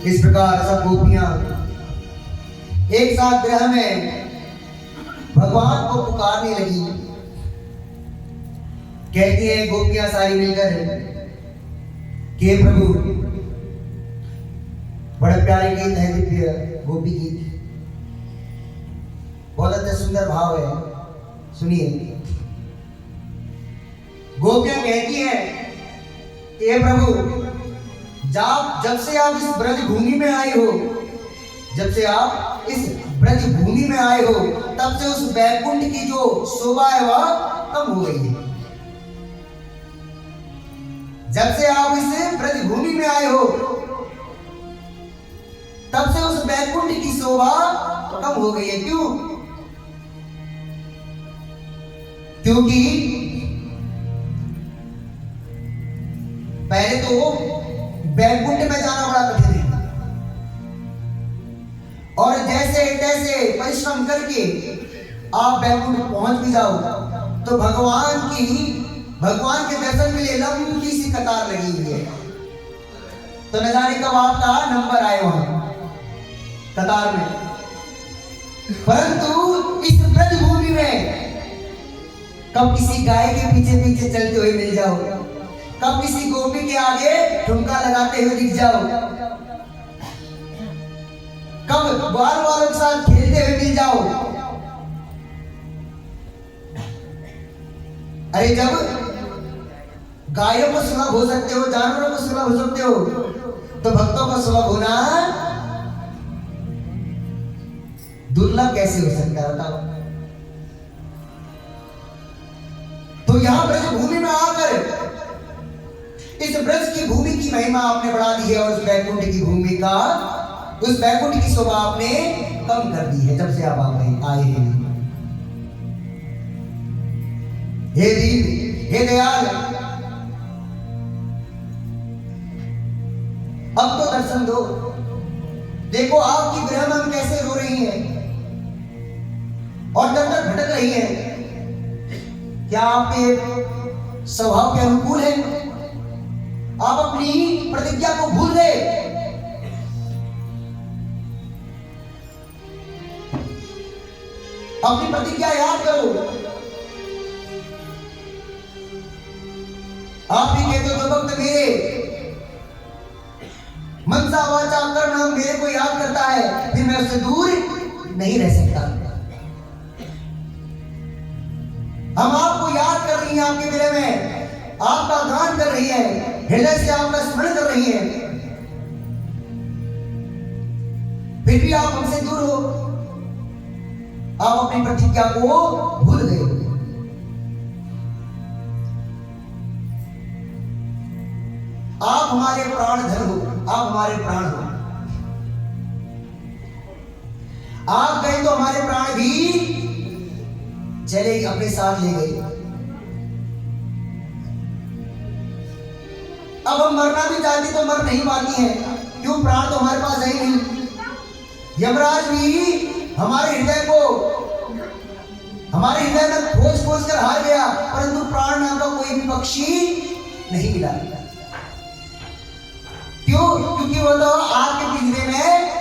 इस प्रकार सब गोपियां एक साथ ग्रह में भगवान को पुकारने लगी। कहती है गोपियां सारी मिलकर कि प्रभु, बड़े प्यारे गीत है, दिव्य गोपी गीत, बहुत अच्छा सुंदर भाव है, सुनिए। गोपियां कहती है हे प्रभु, जब से आप इस ब्रज भूमि में आए हो, जब से आप इस ब्रज भूमि में आए हो, तब से उस बैकुंठ की जो शोभा है वह कम हो गई है। जब से आप इस ब्रज भूमि में आए हो, तब से उस बैकुंठ की शोभा कम हो गई है। क्यों? क्योंकि पहले तो बैकुंठ में जाना बड़ा कठिन है, और जैसे तैसे परिश्रम करके आप बैकुंठ पहुंच भी जाओ तो भगवान के दर्शन के लिए लंबी सी कतार लगी हुई है। तो न जाने कब आपका नंबर आए वहां कतार में। परंतु इस ब्रज भूमि में कब किसी गाय के पीछे पीछे चलते हुए मिल जाओ, कब किसी गोपी के आगे ठुमका लगाते हुए दिख जाओ, कब बाल वालों के साथ खेलते हुए मिल जाओ। अरे जब गायों को सुलभ हो सकते हो, जानवरों को सुलभ हो सकते हो, तो भक्तों का सुलभ होना दुर्लभ कैसे हो सकता है बताओ। तो यहां ब्रज भूमि में आकर इस ब्रज की भूमि की महिमा आपने बढ़ा दी है, और उस बैकुंठ की भूमि का, उस बैकुंठ की शोभा आपने कम कर दी है जब से आप आए हैं। हे दीन, हे दयाल, अब तो दर्शन दो। देखो आपकी गृह में हम कैसे रो रही हैं और दर दर भटक रही हैं। क्या आपके स्वभाव के अनुकूल है? आप अपनी प्रतिज्ञा को भूल गए। अपनी प्रतिज्ञा याद करो। आप भी कहते हो जो भक्त मेरे मनसा वाचा कर्म मेरे को याद करता है, फिर मैं उससे दूर नहीं रह सकता। आपके विलय में आपका गान कर रही है, हृदय से आपका स्मरण कर रही है, फिर भी आप हमसे दूर हो, आप अपनी प्रतिज्ञा को भूल गए। आप हमारे प्राण धन हो, आप हमारे प्राण हो। आप गए तो हमारे प्राण भी चले, अपने साथ ले गए। अब हम मरना भी चाहते तो मर नहीं पाती हैं, क्यों? प्राण तो हमारे पास है ही नहीं। यमराज भी हमारे हृदय में खोज खोज कर हार गया, परंतु प्राण नाम का कोई भी पक्षी नहीं मिला। क्यों? क्योंकि वो तो आपके पिंजरे में